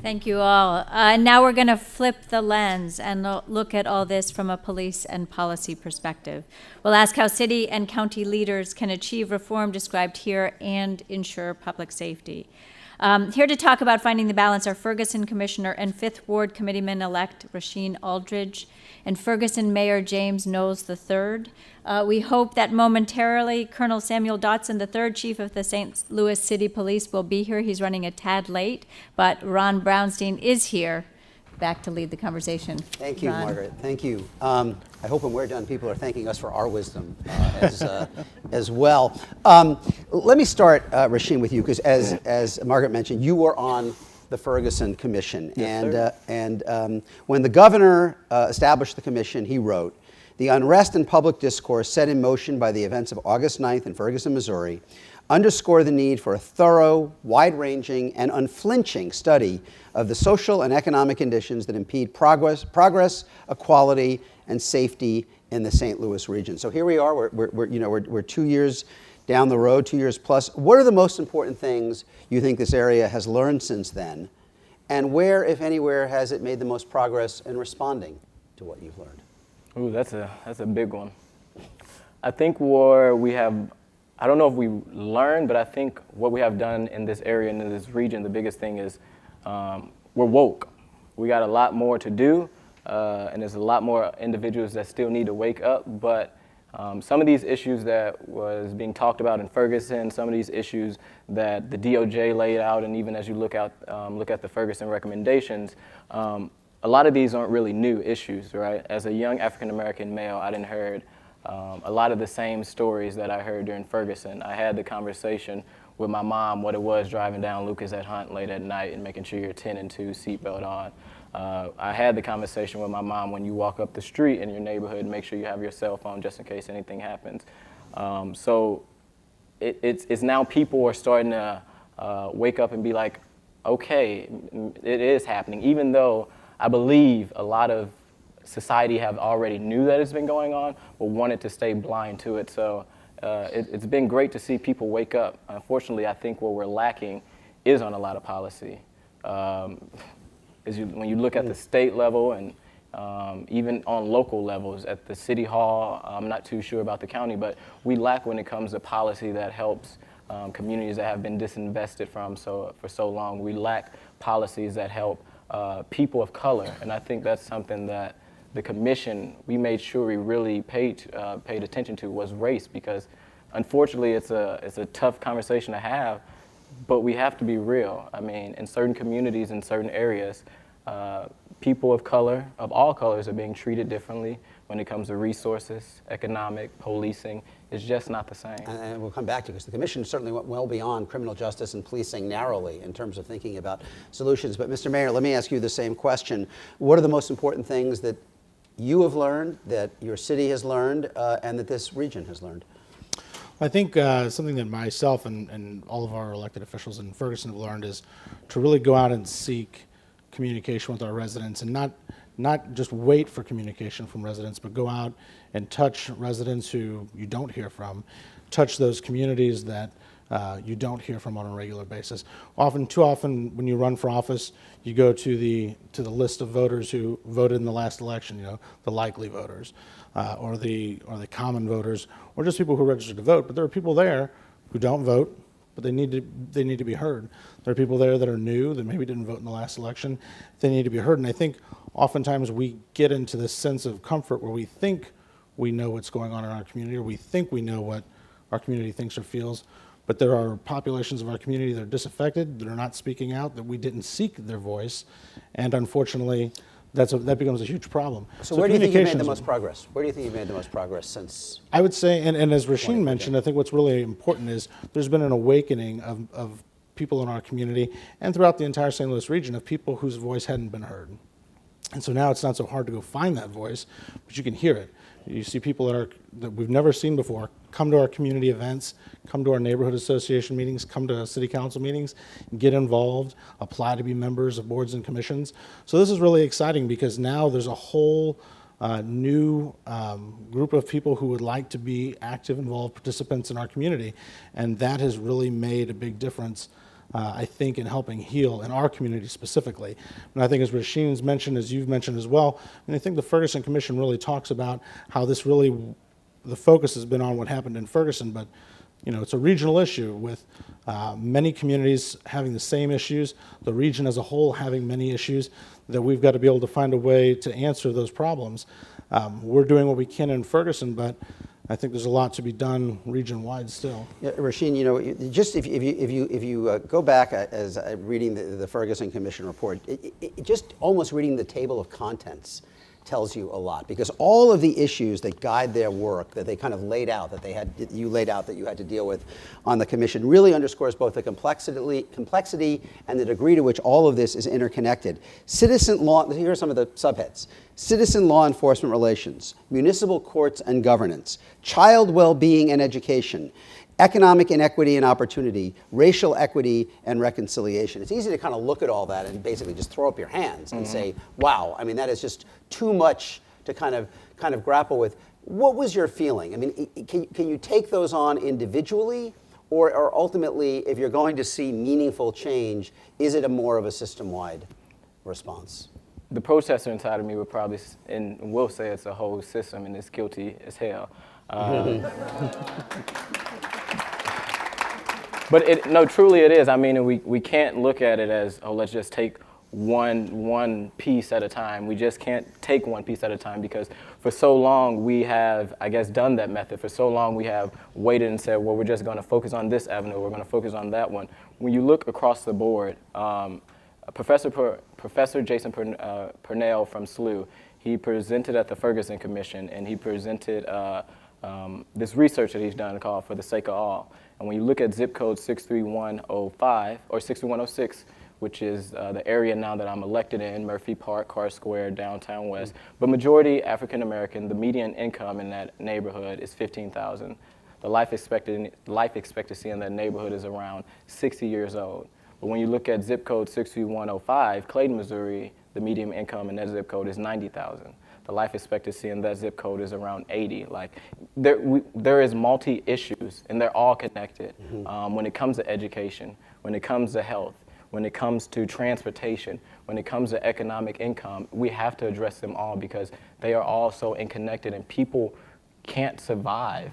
Thank you all. Now we're going to flip the lens and look at all this from a police and policy perspective. We'll ask how city and county leaders can achieve reform described here and ensure public safety. Here to talk about finding the balance are Ferguson Commissioner and 5th Ward Committeeman-Elect Rasheen Aldridge and Ferguson Mayor James Knowles III. We hope that momentarily Colonel Samuel Dotson III, Chief of the St. Louis City Police, will be here. He's running a tad late, but Ron Brownstein is here, back to lead the conversation. Thank you, Ron. Margaret. Thank you. I hope when we're done, people are thanking us for our wisdom as well. Let me start, Rasheen, with you, because as Margaret mentioned, you were on the Ferguson Commission. Yes, and when the governor established the commission, he wrote, "The unrest and public discourse set in motion by the events of August 9th in Ferguson, Missouri, underscore the need for a thorough, wide-ranging, and unflinching study of the social and economic conditions that impede progress, equality, and safety in the St. Louis region." So here we are. We're 2 years down the road, 2 years plus. What are the most important things you think this area has learned since then, and where, if anywhere, has it made the most progress in responding to what you've learned? Ooh, that's a big one. I think where we have, I don't know if we learned, but I think what we have done in this area and in this region, the biggest thing is we're woke. We got a lot more to do, and there's a lot more individuals that still need to wake up, but some of these issues that was being talked about in Ferguson, some of these issues that the DOJ laid out, and even as you look at the Ferguson recommendations, a lot of these aren't really new issues, right? As a young African-American male, I didn't heard a lot of the same stories that I heard during Ferguson. I had the conversation with my mom what it was driving down Lucas at Hunt late at night and making sure you're 10 and 2 seatbelt on. I had the conversation with my mom when you walk up the street in your neighborhood, make sure you have your cell phone just in case anything happens. So it's now people are starting to wake up and be like, okay, it is happening, even though I believe a lot of society have already knew that it's been going on, but wanted to stay blind to it. So it's been great to see people wake up. Unfortunately, I think what we're lacking is on a lot of policy. When you look at the state level and even on local levels at the city hall, I'm not too sure about the county, but we lack when it comes to policy that helps communities that have been disinvested from for so long. We lack policies that help people of color, and I think that's something that the commission, we made sure we really paid attention to was race, because unfortunately it's a tough conversation to have, but we have to be real. I mean, in certain communities, in certain areas, people of color, of all colors, are being treated differently when it comes to resources, economic, policing. It's just not the same. And we'll come back to it, because the commission certainly went well beyond criminal justice and policing narrowly in terms of thinking about solutions. But Mr. Mayor, let me ask you the same question. What are the most important things that you have learned, that your city has learned, and that this region has learned? I think something that myself and all of our elected officials in Ferguson have learned is to really go out and seek communication with our residents, and not just wait for communication from residents, but go out and touch residents who you don't hear from, touch those communities that you don't hear from on a regular basis. Too often, when you run for office, you go to the list of voters who voted in the last election, the likely voters, or the common voters, or just people who registered to vote. But there are people there who don't vote, but they need to be heard. There are people there that are new, that maybe didn't vote in the last election. They need to be heard. And I think oftentimes we get into this sense of comfort where we think we know what's going on in our community, or we think we know what our community thinks or feels. But there are populations of our community that are disaffected, that are not speaking out, that we didn't seek their voice. And unfortunately, that becomes a huge problem. So where do you think you've made the most progress? Where do you think you've made the most progress since? I would say, and as Rasheen mentioned, I think what's really important is there's been an awakening of people in our community and throughout the entire St. Louis region of people whose voice hadn't been heard. And so now it's not so hard to go find that voice, but you can hear it. You see people that we've never seen before come to our community events, come to our neighborhood association meetings, come to city council meetings, get involved, apply to be members of boards and commissions. So this is really exciting, because now there's a whole new group of people who would like to be active, involved participants in our community. And that has really made a big difference I think, in helping heal in our community specifically. And I think, as Rasheen's mentioned, as you've mentioned as well, and I think the Ferguson Commission really talks about how this really, the focus has been on what happened in Ferguson, but it's a regional issue with many communities having the same issues, the region as a whole having many issues, that we've got to be able to find a way to answer those problems. We're doing what we can in Ferguson, but I think there's a lot to be done region-wide still. Yeah, Rasheen, just if you go back as reading the Ferguson Commission report, just almost reading the table of contents tells you a lot, because all of the issues that guide their work that they kind of laid out, that you laid out that you had to deal with on the commission, really underscores both the complexity and the degree to which all of this is interconnected. Citizen law, here are some of the subheads: citizen law enforcement relations, municipal courts and governance, child well-being and education, economic inequity and opportunity, racial equity and reconciliation. It's easy to kind of look at all that and basically just throw up your hands and say, wow, I mean, that is just too much to kind of grapple with. What was your feeling? I mean, can you take those on individually, or ultimately, if you're going to see meaningful change, is it more of a system-wide response? The protester inside of me would probably, and will say it's a whole system and it's guilty as hell. But no, truly it is. I mean, we can't look at it as, oh, let's just take one piece at a time. We just can't take one piece at a time, because for so long we have, I guess, done that method. For so long we have waited and said, well, we're just going to focus on this avenue, we're going to focus on that one. When you look across the board, Professor Jason Purnell from SLU, he presented at the Ferguson Commission, and he presented this research that he's done called For the Sake of All. And when you look at zip code 63105 or 63106, which is the area now that I'm elected in, Murphy Park, Carr Square, downtown West, but majority African American, the median income in that neighborhood is $15,000. The life expectancy in that neighborhood is around 60 years old. But when you look at zip code 63105, Clayton, Missouri, the median income in that zip code is $90,000. The life expectancy in that zip code is around 80. Like, there is multi-issues, and they're all connected. When it comes to education, when it comes to health, when it comes to transportation, when it comes to economic income, we have to address them all, because they are all so interconnected, and people can't survive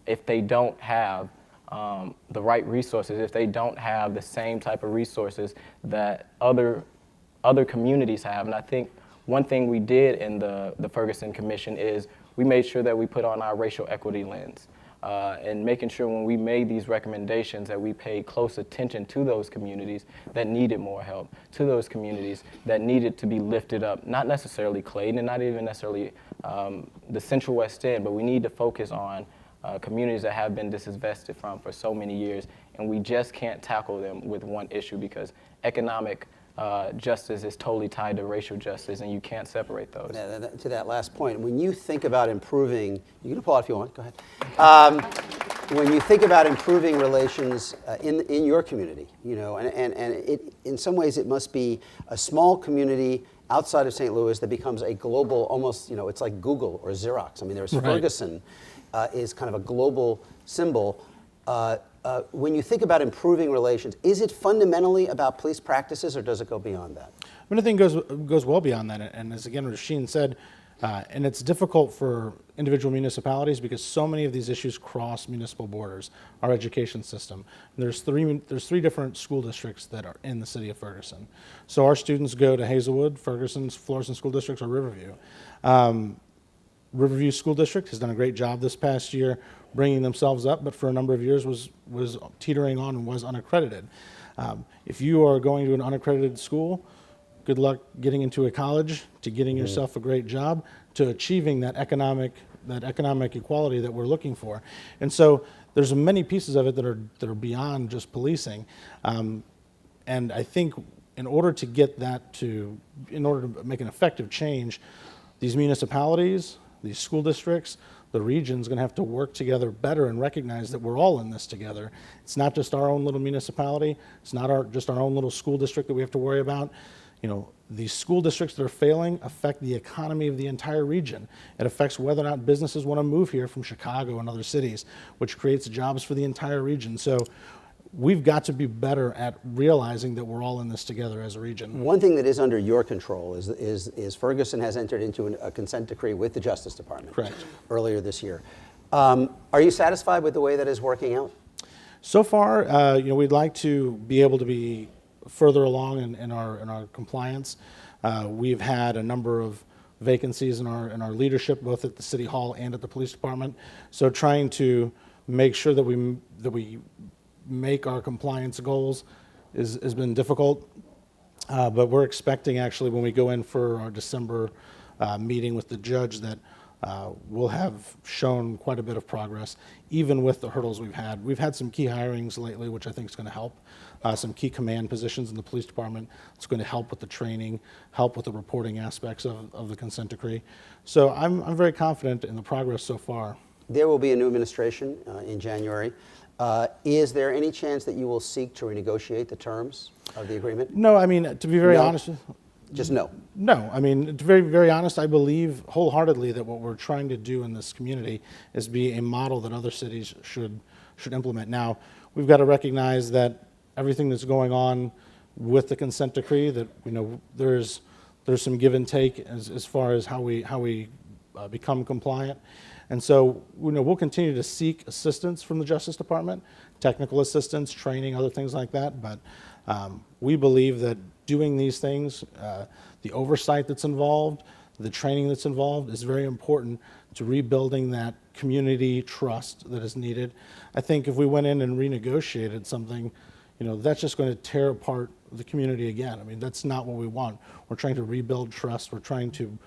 if they don't have the right resources, if they don't have the same type of resources that other communities have. And I think one thing we did in the Ferguson Commission is we made sure that we put on our racial equity lens, and making sure when we made these recommendations that we paid close attention to those communities that needed more help, to those communities that needed to be lifted up, not necessarily Clayton and not even necessarily the Central West End, but we need to focus on communities that have been disinvested from for so many years, and we just can't tackle them with one issue, because economic justice is totally tied to racial justice, and you can't separate those. To that last point, when you think about improving, you can applaud if you want, go ahead. When you think about improving relations in your community, and it, in some ways it must be a small community outside of St. Louis that becomes a global, almost, it's like Google or Xerox. I mean, there's Ferguson is kind of a global symbol. When you think about improving relations, is it fundamentally about police practices, or does it go beyond that? I mean, I think it goes well beyond that. And as again, Rasheen said, and it's difficult for individual municipalities because so many of these issues cross municipal borders, our education system. And there's three different school districts that are in the city of Ferguson. So our students go to Hazelwood, Ferguson's, Florissant School Districts, or Riverview. Riverview School District has done a great job this past year bringing themselves up, but for a number of years was teetering on and was unaccredited. If you are going to an unaccredited school, good luck getting into a college, to getting yourself a great job, to achieving that economic equality that we're looking for. And so there's many pieces of it that are beyond just policing. And I think in order to make an effective change, these municipalities, these school districts, the region's going to have to work together better and recognize that we're all in this together. It's not just our own little municipality. It's not just our own little school district that we have to worry about. These school districts that are failing affect the economy of the entire region. It affects whether or not businesses want to move here from Chicago and other cities, which creates jobs for the entire region. So we've got to be better at realizing that we're all in this together as a region. One thing that is under your control is Ferguson has entered into a consent decree with the Justice Department. Correct. Earlier this year. Are you satisfied with the way that is working out? So far, we'd like to be able to be further along in our compliance. We've had a number of vacancies in our leadership, both at the City Hall and at the Police Department. So trying to make sure that we make our compliance goals has been difficult. But we're expecting, actually, when we go in for our December meeting with the judge, that we'll have shown quite a bit of progress, even with the hurdles we've had. We've had some key hirings lately, which I think is going to help. Some key command positions in the police department. It's going to help with the training, help with the reporting aspects of the consent decree. So I'm very confident in the progress so far. There will be a new administration in January. Is there any chance that you will seek to renegotiate the terms of the agreement? No, I mean, to be very honest. Just no. No, I mean, to be very, very honest, I believe wholeheartedly that what we're trying to do in this community is be a model that other cities should implement. Now, we've got to recognize that everything that's going on with the consent decree, that there's some give and take as far as how we become compliant, and so we'll continue to seek assistance from the Justice Department, technical assistance, training, other things like that. But we believe that doing these things, the oversight that's involved, the training that's involved, is very important to rebuilding that community trust that is needed. I think if we went in and renegotiated something, that's just going to tear apart the community again. I mean, that's not what we want. We're trying to rebuild trust. We're trying to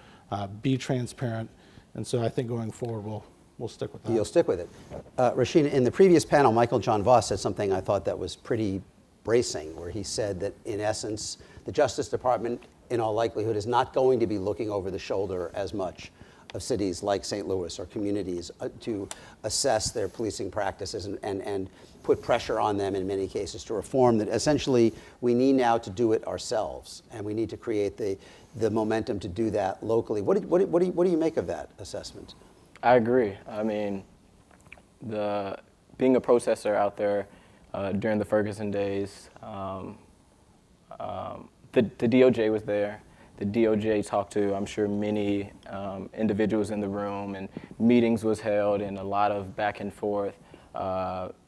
be transparent. And so I think going forward, we'll stick with that. You'll stick with it. Rasheen, in the previous panel, Michael John Voss said something I thought that was pretty bracing, where he said that, in essence, the Justice Department, in all likelihood, is not going to be looking over the shoulder as much of cities like St. Louis or communities to assess their policing practices and put pressure on them in many cases to reform, that essentially we need now to do it ourselves, and we need to create the momentum to do that locally. What do you make of that assessment? I agree. I mean, being a processor out there during the Ferguson days, the DOJ was there. The DOJ talked to, I'm sure, many individuals in the room, and meetings was held, and a lot of back and forth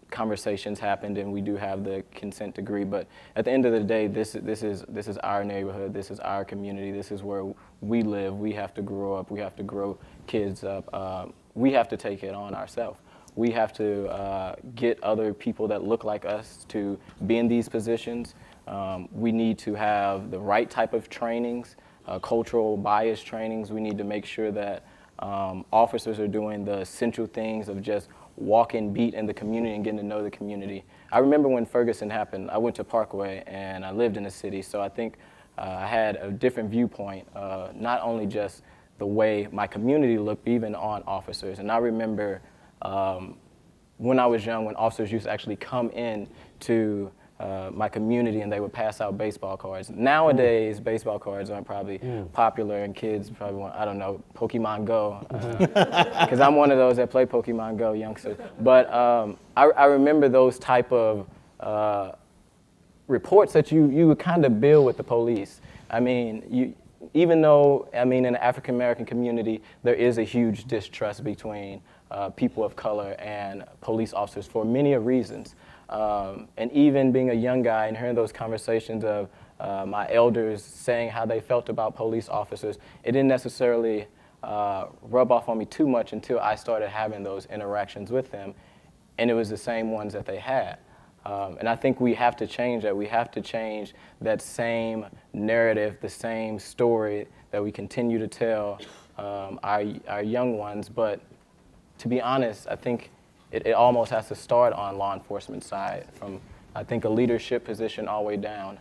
conversations happened, and we do have the consent decree. But at the end of the day, this is our neighborhood. This is our community. This is where we live. We have to grow up. We have to grow kids up. We have to take it on ourselves. We have to get other people that look like us to be in these positions. We need to have the right type of trainings, cultural bias trainings. We need to make sure that officers are doing the essential things of just walking beat in the community and getting to know the community. I remember when Ferguson happened, I went to Parkway and I lived in the city, so I think I had a different viewpoint, not only just the way my community looked, even on officers. And I remember when I was young, when officers used to actually come in to my community and they would pass out baseball cards. Nowadays, baseball cards aren't probably popular, and kids probably want, I don't know, Pokemon Go, because I'm one of those that play Pokemon Go, youngsters. But I remember those type of reports that you would kind of build with the police. I mean, even though, in the African American community, there is a huge distrust between people of color and police officers for many reasons. And even being a young guy and hearing those conversations of my elders saying how they felt about police officers, it didn't necessarily rub off on me too much until I started having those interactions with them, and it was the same ones that they had. And I think we have to change that. We have to change that same narrative, the same story that we continue to tell our young ones. But to be honest, I think it almost has to start on law enforcement side, from, I think, a leadership position all the way down,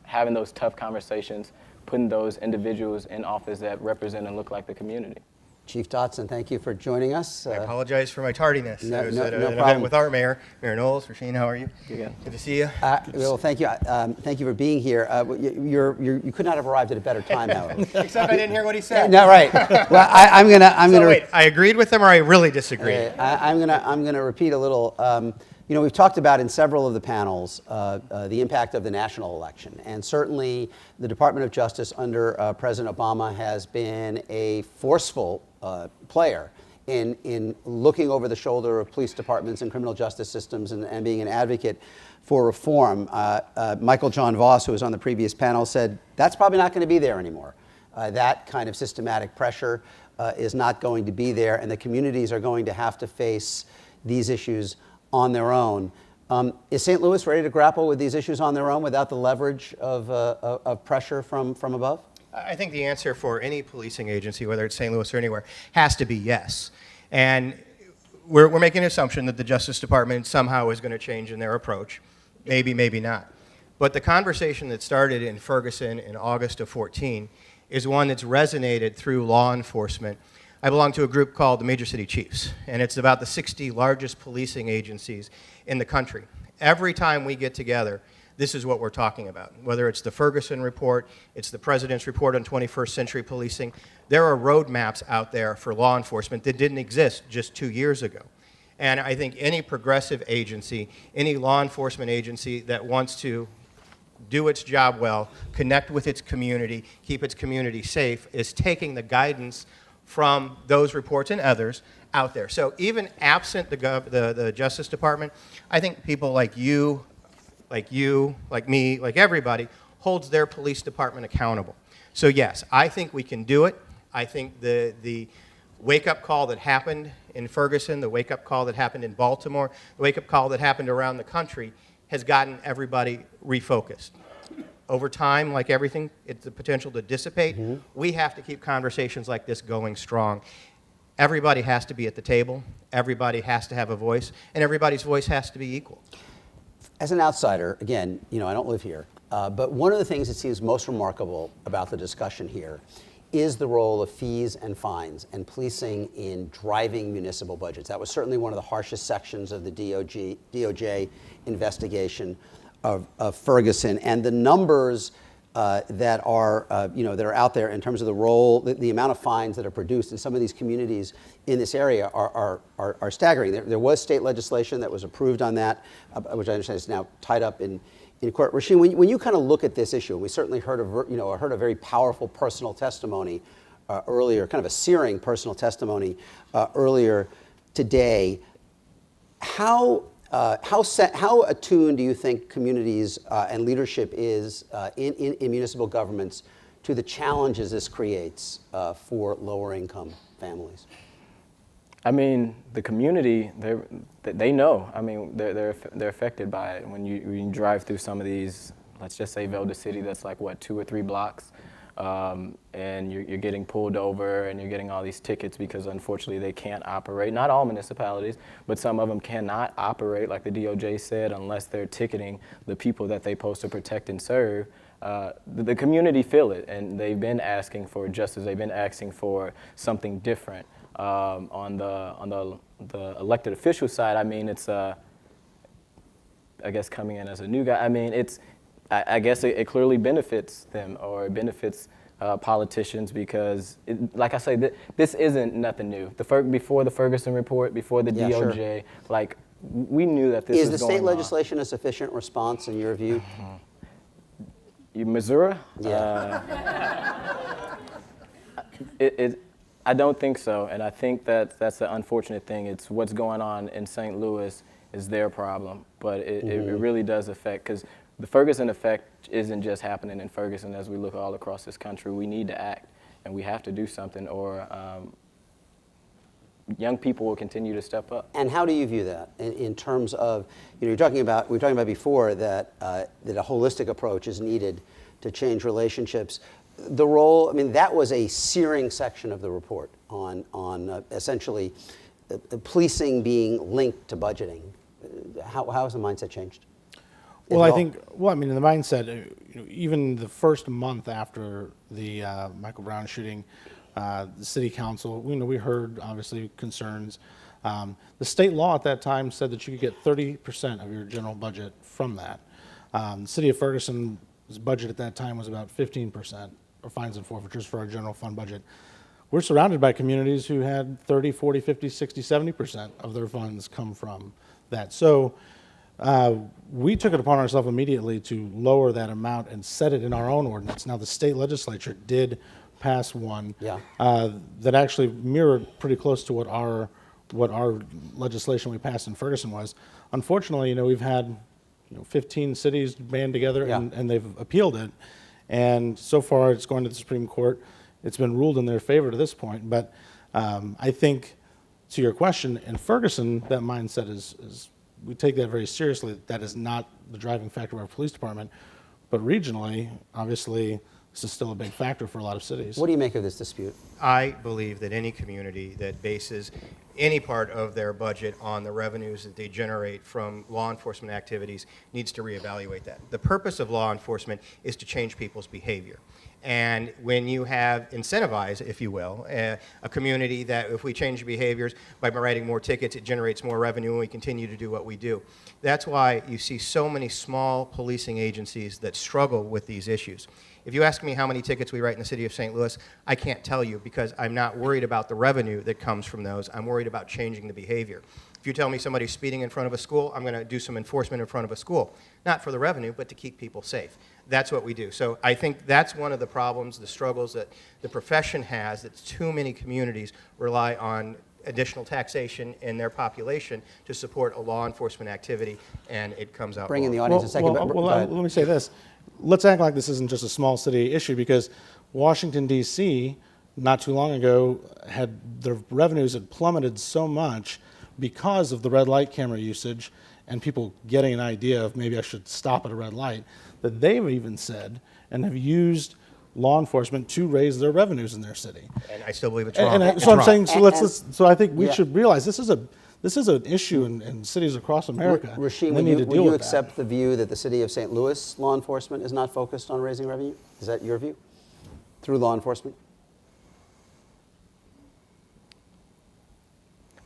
having those tough conversations, putting those individuals in office that represent and look like the community. Chief Dotson, thank you for joining us. I apologize for my tardiness. I was at an problem. event with our Mayor Knowles. Rasheen, how are you? Good. Good to see you. Well, thank you. Thank you for being here. You could not have arrived at a better time, however. Except I didn't hear what he said. No, right. Well, I'm gonna. Wait, I agreed with him, or I really disagreed? I'm gonna repeat a little. You know, we've talked about in several of the panels the impact of the national election, and certainly the Department of Justice under President Obama has been a forceful player in looking over the shoulder of police departments and criminal justice systems and being an advocate for reform. Michael John Voss, who was on the previous panel, said that's probably not going to be there anymore. That kind of systematic pressure is not going to be there, and the communities are going to have to face these issues on their own. Is St. Louis ready to grapple with these issues on their own without the leverage of pressure from above? I think the answer for any policing agency, whether it's St. Louis or anywhere, has to be yes. And we're making an assumption that the Justice Department somehow is going to change in their approach. Maybe, maybe not. But the conversation that started in Ferguson in August of 14 is one that's resonated through law enforcement. I belong to a group called the Major City Chiefs, and it's about the 60 largest policing agencies in the country. Every time we get together, this is what we're talking about. Whether it's the Ferguson report, it's the President's report on 21st century policing, there are roadmaps out there for law enforcement that didn't exist just 2 years ago. And I think any progressive agency, any law enforcement agency that wants to do its job well, connect with its community, keep its community safe, is taking the guidance from those reports and others out there. So even absent the Justice Department, I think people like you, like me, like everybody, holds their police department accountable. So yes, I think we can do it. I think the wake-up call that happened in Ferguson, the wake-up call that happened in Baltimore, the wake-up call that happened around the country has gotten everybody refocused. Over time, like everything, it's the potential to dissipate. Mm-hmm. We have to keep conversations like this going strong. Everybody has to be at the table. Everybody has to have a voice, and everybody's voice has to be equal. As an outsider, again, you know, I don't live here, but one of the things that seems most remarkable about the discussion here is the role of fees and fines and policing in driving municipal budgets. That was certainly one of the harshest sections of the DOJ investigation of Ferguson, and the numbers that are out there in terms of the role, the amount of fines that are produced in some of these communities in this area are staggering. There was state legislation that was approved on that, which I understand is now tied up in court. Rasheen, when you kind of look at this issue, and we certainly heard a very powerful personal testimony earlier, kind of a searing personal testimony earlier today. How attuned do you think communities and leadership is in municipal governments to the challenges this creates for lower income families? I mean, the community, they know. I mean, they're affected by it. When you drive through some of these, let's just say Velda City, that's like, what, 2 or 3 blocks, and you're getting pulled over and you're getting all these tickets because unfortunately they can't operate. Not all municipalities, but some of them cannot operate, like the DOJ said, unless they're ticketing the people that they're supposed to protect and serve. The community feel it, and they've been asking for justice. They've been asking for something different. On the elected official side, I mean, it's I guess coming in as a new guy. I mean, I guess it clearly benefits them, or it benefits politicians, because, like I say, this isn't nothing new. Before the Ferguson report, before the DOJ, sure. Like, we knew that this was going on. Is the state legislation a sufficient response in your view? Missouri? Yeah. I don't think so, and I think that that's the unfortunate thing. It's what's going on in St. Louis is their problem, but it really does affect, because the Ferguson effect isn't just happening in Ferguson. As we look all across this country, we need to act, and we have to do something, or young people will continue to step up. And how do you view that in terms of, we were talking about before that that a holistic approach is needed to change relationships. The role, I mean, that was a searing section of the report on essentially policing being linked to budgeting. How has the mindset changed? Well, I mean, the mindset, even the first month after the Michael Brown shooting, the city council, we heard obviously concerns. The state law at that time said that you could get 30% of your general budget from that. The city of Ferguson's budget at that time was about 15%. Or fines and forfeitures for our general fund budget. We're surrounded by communities who had 30, 40, 50, 60, 70% of their funds come from that. So We took it upon ourselves immediately to lower that amount and set it in our own ordinance. Now, the state legislature did pass one that actually mirrored pretty close to what our legislation we passed in Ferguson was. Unfortunately, we've had 15 cities band together and they've appealed it. And so far, it's going to the Supreme Court. It's been ruled in their favor to this point. But I think, to your question, in Ferguson, that mindset is we take that very seriously. That is not the driving factor of our police department. But regionally, obviously, this is still a big factor for a lot of cities. What do you make of this dispute? I believe that any community that bases any part of their budget on the revenues that they generate from law enforcement activities needs to reevaluate that. The purpose of law enforcement is to change people's behavior. And when you have incentivized, if you will, a community that if we change behaviors by writing more tickets, it generates more revenue and we continue to do what we do. That's why you see so many small policing agencies that struggle with these issues. If you ask me how many tickets we write in the city of St. Louis, I can't tell you because I'm not worried about the revenue that comes from those. I'm worried about changing the behavior. If you tell me somebody's speeding in front of a school, I'm going to do some enforcement in front of a school. Not for the revenue, but to keep people safe. That's what we do. So I think that's one of the problems, the struggles that the profession has, that too many communities rely on additional taxation in their population to support a law enforcement activity, and it comes out Bring in wrong. the audience a second. Well, but go ahead. let me say this. Let's act like this isn't just a small city issue because Washington, D.C., not too long ago, had their revenues had plummeted so much because of the red light camera usage and people getting an idea of maybe I should stop at a red light, that they've even said and have used law enforcement to raise their revenues in their city. And I still believe it's wrong. And so I'm saying, so I think we should realize this is an issue in cities across America. Rasheen, They need to would deal you with accept the view that the city of St. Louis law enforcement is not focused on raising revenue? Is that your view? Through law enforcement?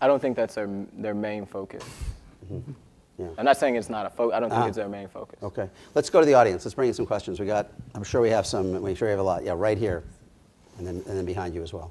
I don't think that's their main focus. Mm-hmm. Yeah. I'm not saying it's not a focus. I don't think it's their main focus. Okay. Let's go to the audience. Let's bring in some questions. I'm sure we have some. I'm sure we have a lot. Yeah, right here. And then behind you as well.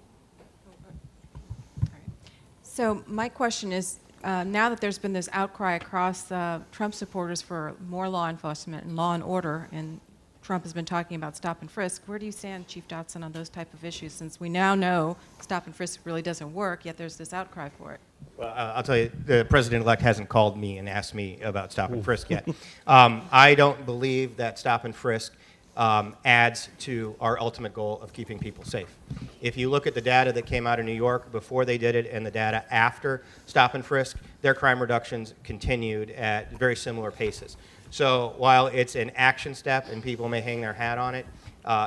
So my question is, now that there's been this outcry across Trump supporters for more law enforcement and law and order, and Trump has been talking about stop and frisk, where do you stand, Chief Dotson, on those type of issues, since we now know stop and frisk really doesn't work, yet there's this outcry for it? Well, I'll tell you, the president-elect hasn't called me and asked me about stop and frisk yet. I don't believe that stop and frisk adds to our ultimate goal of keeping people safe. If you look at the data that came out of New York before they did it and the data after stop and frisk, their crime reductions continued at very similar paces. So while it's an action step and people may hang their hat on it,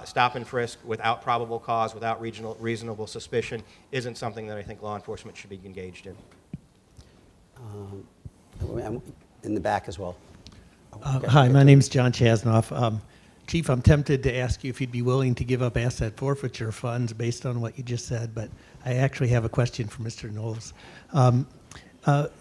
stop and frisk without probable cause, without reasonable suspicion, isn't something that I think law enforcement should be engaged in. In the back as well. Hi, my name's John Chasnoff. Chief, I'm tempted to ask you if you'd be willing to give up asset forfeiture funds based on what you just said, but I actually have a question for Mr. Knowles.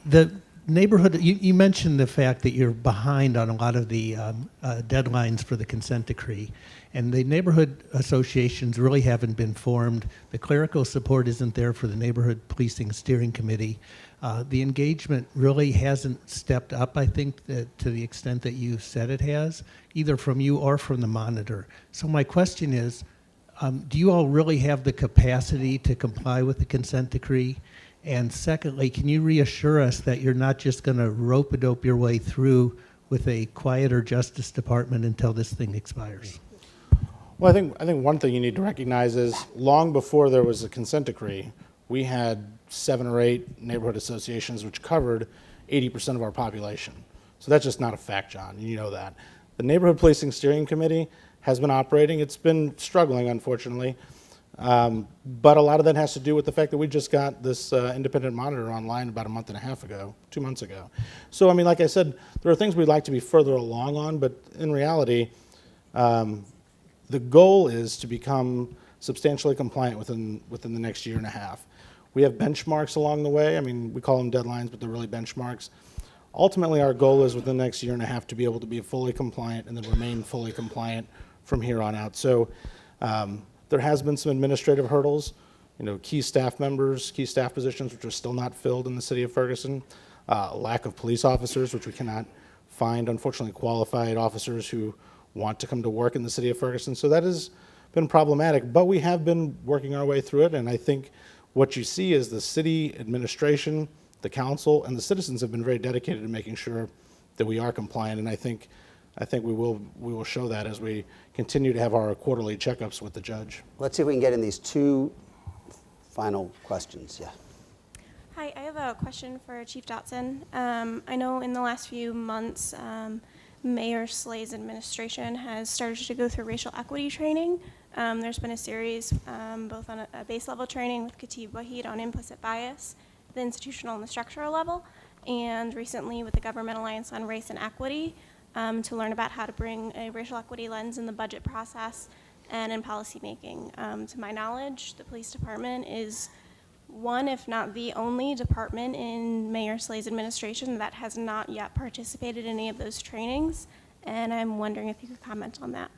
The neighborhood, you mentioned the fact that you're behind on a lot of the deadlines for the consent decree, and the neighborhood associations really haven't been formed. The clerical support isn't there for the neighborhood policing steering committee. The engagement really hasn't stepped up, I think, to the extent that you said it has, either from you or from the monitor. So my question is, do you all really have the capacity to comply with the consent decree? And secondly, can you reassure us that you're not just going to rope-a-dope your way through with a quieter Justice Department until this thing expires? Well, I think one thing you need to recognize is long before there was a consent decree, we had 7 or 8 neighborhood associations which covered 80% of our population. So that's just not a fact, John. You know that. The Neighborhood Policing Steering Committee has been operating. It's been struggling, unfortunately. But a lot of that has to do with the fact that we just got this independent monitor online about a month and a half ago, 2 months ago. So, I mean, like I said, there are things we'd like to be further along on, but in reality, the goal is to become substantially compliant within the next year and a half. We have benchmarks along the way. I mean, we call them deadlines, but they're really benchmarks. Ultimately, our goal is within the next year and a half to be able to be fully compliant and then remain fully compliant from here on out. So there has been some administrative hurdles, key staff members, key staff positions, which are still not filled in the city of Ferguson, lack of police officers, which we cannot find, unfortunately, qualified officers who want to come to work in the city of Ferguson. So that has been problematic, but we have been working our way through it, and I think what you see is the city administration, the council, and the citizens have been very dedicated to making sure that we are compliant, and I think we will show that as we continue to have our quarterly checkups with the judge. Let's see if we can get in these two final questions. Yeah. Hi, I have a question for Chief Dotson. I know in the last few months, Mayor Slay's administration has started to go through racial equity training. There's been a series, both on a base level training with Khatib Wahid on implicit bias, the institutional and the structural level, and recently with the Government Alliance on Race and Equity to learn about how to bring a racial equity lens in the budget process and in policymaking. To my knowledge, the police department is one, if not the only department in Mayor Slay's administration that has not yet participated in any of those trainings, and I'm wondering if you could comment on that.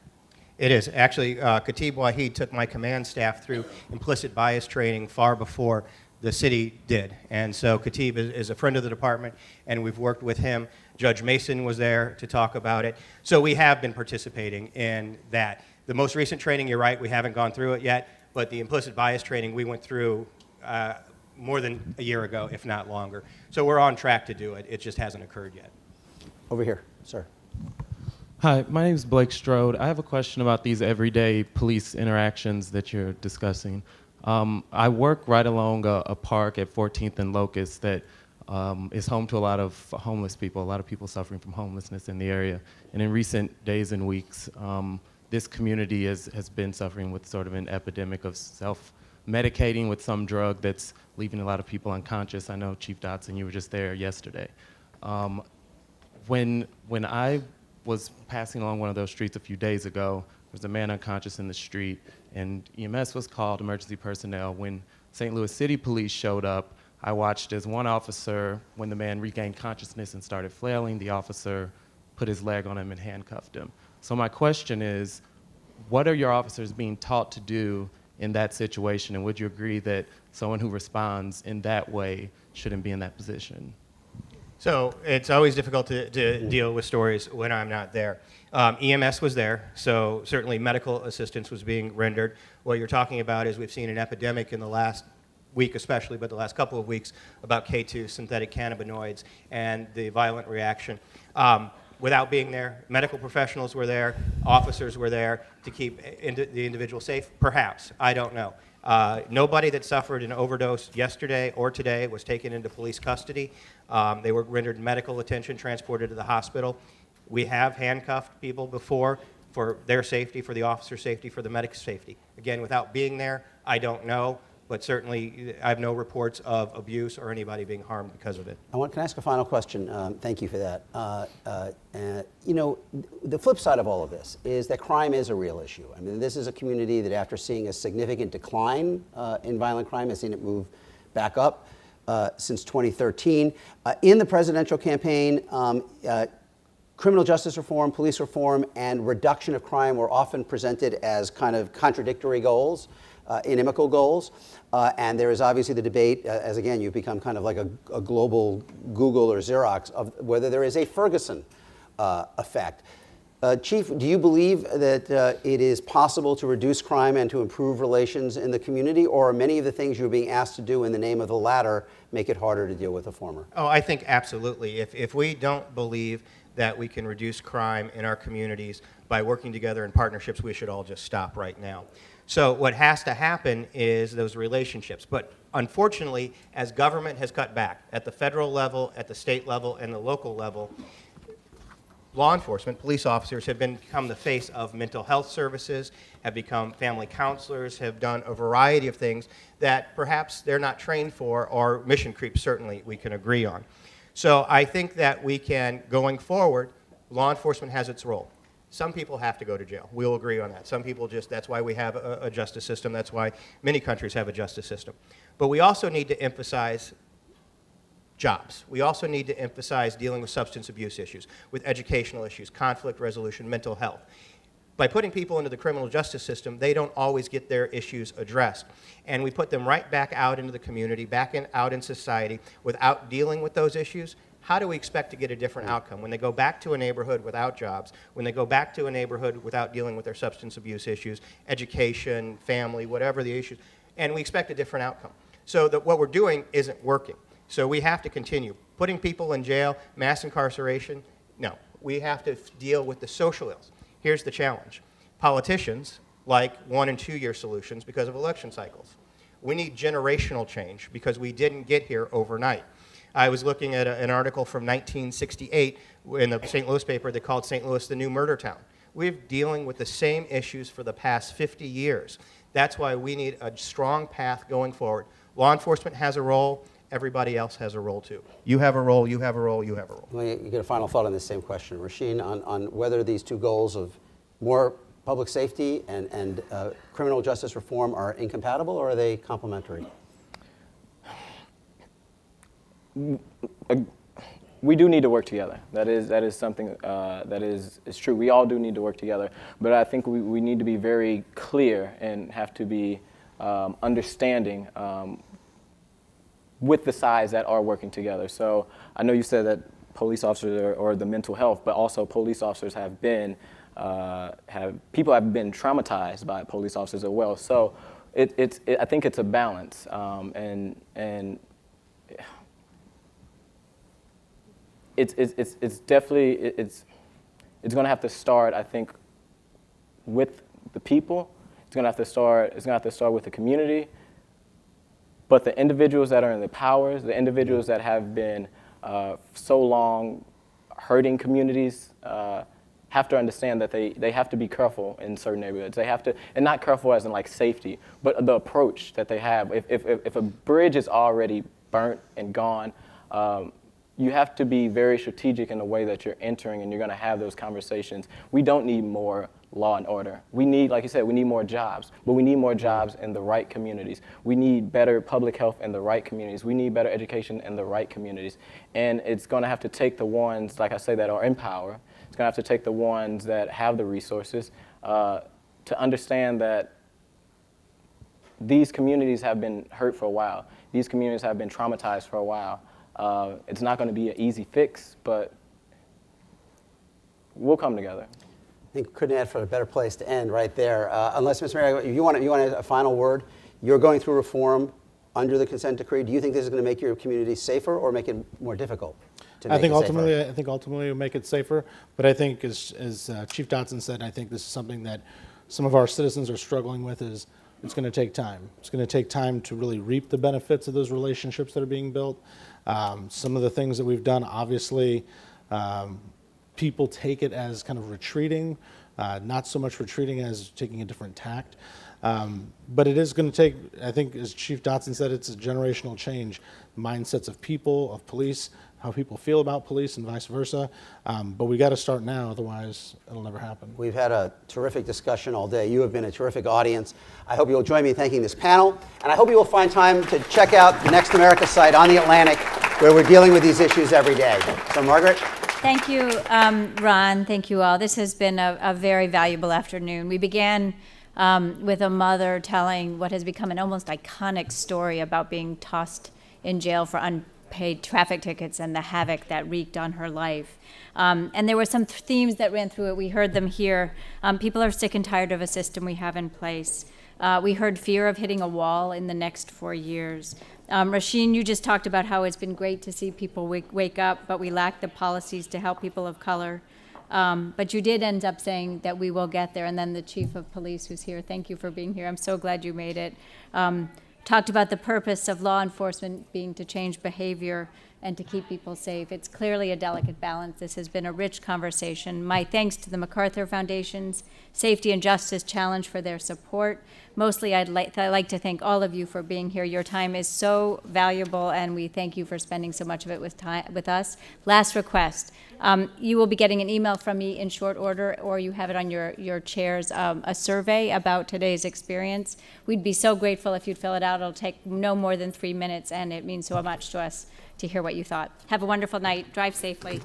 It is. Actually, Khatib Wahid took my command staff through implicit bias training far before the city did. And so Khatib is a friend of the department, and we've worked with him. Judge Mason was there to talk about it. So we have been participating in that. The most recent training, you're right, we haven't gone through it yet, but the implicit bias training we went through more than a year ago, if not longer. So we're on track to do it. It just hasn't occurred yet. Over here, sir. Hi, my name is Blake Strode. I have a question about these everyday police interactions that you're discussing. I work right along a park at 14th and Locust that is home to a lot of homeless people, a lot of people suffering from homelessness in the area. And in recent days and weeks, this community has been suffering with sort of an epidemic of self-medicating with some drug that's leaving a lot of people unconscious. I know, Chief Dotson, you were just there yesterday. When I was passing along one of those streets a few days ago, there was a man unconscious in the street, and EMS was called, emergency personnel. When St. Louis City Police showed up, I watched as one officer, when the man regained consciousness and started flailing, the officer put his leg on him and handcuffed him. So my question is, what are your officers being taught to do in that situation, and would you agree that someone who responds in that way shouldn't be in that position? So it's always difficult to deal with stories when I'm not there. EMS was there, so certainly medical assistance was being rendered. What you're talking about is we've seen an epidemic in the last week especially, but the last couple of weeks, about K2 synthetic cannabinoids and the violent reaction. Without being there, medical professionals were there, officers were there to keep the individual safe, perhaps, I don't know. Nobody that suffered an overdose yesterday or today was taken into police custody. They were rendered medical attention, transported to the hospital. We have handcuffed people before for their safety, for the officer's safety, for the medic's safety. Again, without being there, I don't know, but certainly I have no reports of abuse or anybody being harmed because of it. Can I ask a final question? Thank you for that. You know, the flip side of all of this is that crime is a real issue. I mean, this is a community that after seeing a significant decline in violent crime has seen it move back up since 2013. In the presidential campaign, criminal justice reform, police reform, and reduction of crime were often presented as kind of contradictory goals, inimical goals. And there is obviously the debate, as again, you've become kind of like a global Google or Xerox, of whether there is a Ferguson effect. Chief, do you believe that it is possible to reduce crime and to improve relations in the community, or are many of the things you're being asked to do in the name of the latter make it harder to deal with the former? Oh, I think absolutely. If we don't believe that we can reduce crime in our communities by working together in partnerships, we should all just stop right now. So what has to happen is those relationships. But unfortunately, as government has cut back at the federal level, at the state level, and the local level, law enforcement, police officers have become the face of mental health services, have become family counselors, have done a variety of things that perhaps they're not trained for, or mission creep certainly we can agree on. So I think that we can, going forward, law enforcement has its role. Some people have to go to jail. We'll agree on that. Some people just, that's why we have a justice system. That's why many countries have a justice system. But we also need to emphasize jobs. We also need to emphasize dealing with substance abuse issues, with educational issues, conflict resolution, mental health. By putting people into the criminal justice system, they don't always get their issues addressed. And we put them right back out into the community, out in society, without dealing with those issues. how do we expect to get a different outcome when they go back to a neighborhood without jobs, when they go back to a neighborhood without dealing with their substance abuse issues, education, family, whatever the issues, and we expect a different outcome. So that what we're doing isn't working. So we have to continue. Putting people in jail, mass incarceration, no. We have to deal with the social ills. Here's the challenge. Politicians like 1- and 2-year solutions because of election cycles. We need generational change because we didn't get here overnight. I was looking at an article from 1968 in the St. Louis paper that called St. Louis the new murder town. We're dealing with the same issues for the past 50 years. That's why we need a strong path going forward. Law enforcement has a role. Everybody else has a role too. You have a role, you have a role, you have a role. Let me get a final thought on this same question. Rasheen, on whether these two goals of more public safety and criminal justice reform are incompatible, or are they complementary? We do need to work together. That is something that is true. We all do need to work together. But I think we need to be very clear and have to be understanding with the sides that are working together. So I know you said that police officers or the mental health, but also police officers have been, people have been traumatized by police officers as well. So I think it's a balance, and it's definitely, it's going to have to start, I think, with the people. It's going to have to start with the community. But the individuals that are in the powers, the individuals that have been so long hurting communities, have to understand that they have to be careful in certain neighborhoods. They have to, and not careful as in like safety, but the approach that they have. If a bridge is already burnt and gone, you have to be very strategic in the way that you're entering and you're going to have those conversations. We don't need more law and order. We need, like you said, we need more jobs, but we need more jobs in the right communities. We need better public health in the right communities. We need better education in the right communities. And it's going to have to take the ones, like I say, that are in power. It's going to have to take the ones that have the resources to understand that these communities have been hurt for a while. These communities have been traumatized for a while. It's not going to be an easy fix, but we'll come together. I think couldn't add for a better place to end right there. Unless, Ms. Mary, you want a final word. You're going through reform under the consent decree. Do you think this is going to make your community safer or make it more difficult? I think ultimately it'll make it safer. But I think, as Chief Dotson said, I think this is something that some of our citizens are struggling with. Is it's going to take time. It's going to take time to really reap the benefits of those relationships that are being built. Some of the things that we've done, obviously. People take it as kind of retreating, not so much retreating as taking a different tact. But it is going to take, I think, as Chief Dotson said, it's a generational change. Mindsets of people, of police, how people feel about police and vice versa. But we got to start now, otherwise it'll never happen. We've had a terrific discussion all day. You have been a terrific audience. I hope you'll join me in thanking this panel. And I hope you will find time to check out the Next America site on the Atlantic, where we're dealing with these issues every day. So, Margaret? Thank you, Ron. Thank you all. This has been a very valuable afternoon. We began with a mother telling what has become an almost iconic story about being tossed in jail for unpaid traffic tickets and the havoc that wreaked on her life. And there were some themes that ran through it. We heard them here. People are sick and tired of a system we have in place. We heard fear of hitting a wall in the next 4 years. Rasheen, you just talked about how it's been great to see people wake up, but we lack the policies to help people of color. But you did end up saying that we will get there. And then the chief of police who's here, thank you for being here. I'm so glad you made it. Talked about the purpose of law enforcement being to change behavior and to keep people safe. It's clearly a delicate balance. This has been a rich conversation. My thanks to the MacArthur Foundation's Safety and Justice Challenge for their support. Mostly, I'd like to thank all of you for being here. Your time is so valuable, and we thank you for spending so much of it with us. Last request. You will be getting an email from me in short order, or you have it on your chairs, a survey about today's experience. We'd be so grateful if you'd fill it out. It'll take no more than 3 minutes, and it means so much to us to hear what you thought. Have a wonderful night. Drive safely.